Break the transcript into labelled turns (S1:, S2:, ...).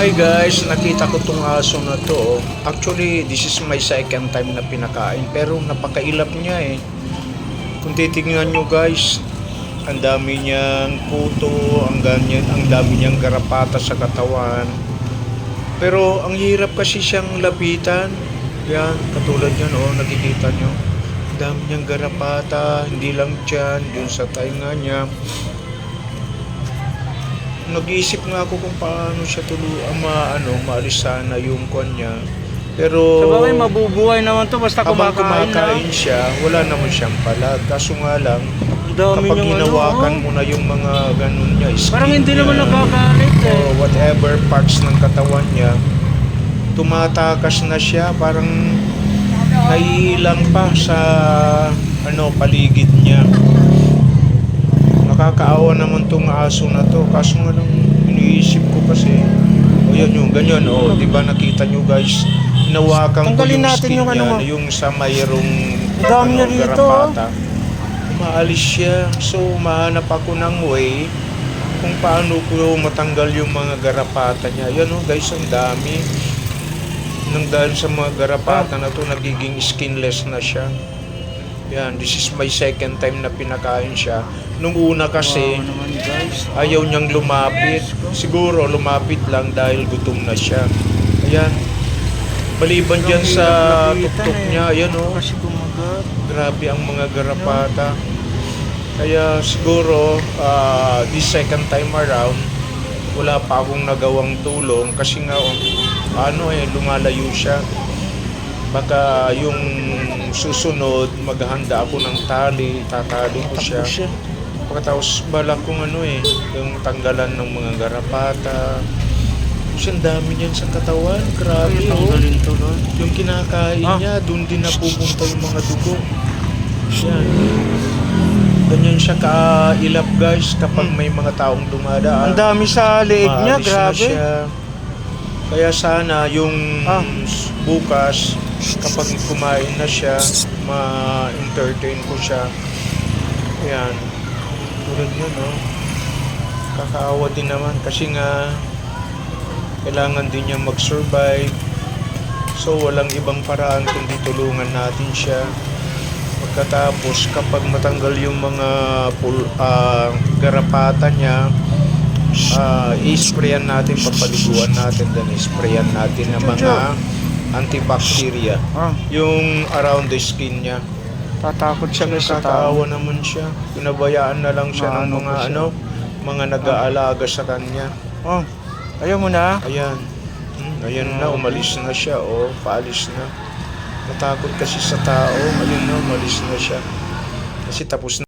S1: Hi guys, nakita ko tong aso na to. Actually, this is my second time na pinakain pero napakailap niya eh. Kung titingnan nyo guys, ang dami niyang kuto, ang dami niyang garapata sa katawan. Pero ang hirap kasi siyang lapitan. Yan, katulad yan oh, nakikita nyo. Ang dami niyang garapata, hindi lang dyan, dun sa tainga niya. Nag-iisip nga ako kung paano siya maalis sana yung kwan niya. Pero
S2: Sabagay, mabubuhay naman to basta
S1: habang
S2: kumakain
S1: siya, wala naman siyang palag. Kaso nga lang,
S2: Ang dami
S1: kapag
S2: niyang
S1: hinawakan mo na yung mga ganun niya, skin
S2: Parang hindi
S1: niya,
S2: naman nakakalit
S1: o
S2: eh.
S1: whatever parts ng katawan niya, tumatakas na siya, parang naiilang pa sa paligid niya. Nakakaawa naman tong aso na to. Kaso nga lang, iniisip ko kasi, o yan yung ganyan, o di ba nakita nyo guys, hinawakan ko
S2: Tanggalin
S1: yung
S2: natin
S1: skin
S2: yung
S1: niya,
S2: ano mo.
S1: yung sa mayroong
S2: Ang dami niya rito,
S1: garapata. Umaalis siya. So, mahanap ako ng way kung paano ko matanggal yung mga garapata niya. Yan o guys, ang dami. Nang dahil sa mga garapata na to, nagiging skinless na siya. Yan, this is my second time na pinakain siya. Nung una kasi,
S2: Wow naman guys.
S1: ayaw niyang lumapit. Siguro lumapit lang dahil gutom na siya. Ayan. Maliban dyan sa tuktok niya, ayan o.
S2: Kasi kumagat.
S1: Grabe ang mga garapata. Kaya siguro, this second time around, wala pa akong nagawang tulong kasi nga, lumalayo siya. Baka yung susunod, maghahanda ako ng tali, tatali ko siya. Pagkatapos balak kong yung tanggalan ng mga garapata. Kasi ang dami niyan sa katawan, grabe oh.
S2: Tanggalin to no?
S1: Yung kinakain niya, doon din napupunta yung mga dugo. Yan. Ganyan siya kailap guys kapag may mga taong dumadaan.
S2: Ang dami sa leeg niya,
S1: Maalis na
S2: grabe.
S1: siya. Kaya sana yung bukas, kapag kumain na siya, ma-entertain ko siya. Ayan. Tulad yun, no? Kakaawa din naman kasi nga kailangan din niya mag-survive. So, walang ibang paraan kundi tulungan natin siya. Pagkatapos, kapag matanggal yung mga garapata niya, i-sprayan natin, papaliguan natin, then i-sprayan natin ng mga antibacteria yung around the skin niya.
S2: Tatakot siya sa
S1: Nakakaawa
S2: tao.
S1: naman siya. Pinabayaan na lang siya ng mga nag-aalaga sa kanya.
S2: Ayaw mo na?
S1: Ayan. Ayan na, umalis na siya. Paalis na. Natakot kasi sa tao. Ayun na, umalis na siya. Kasi tapos na.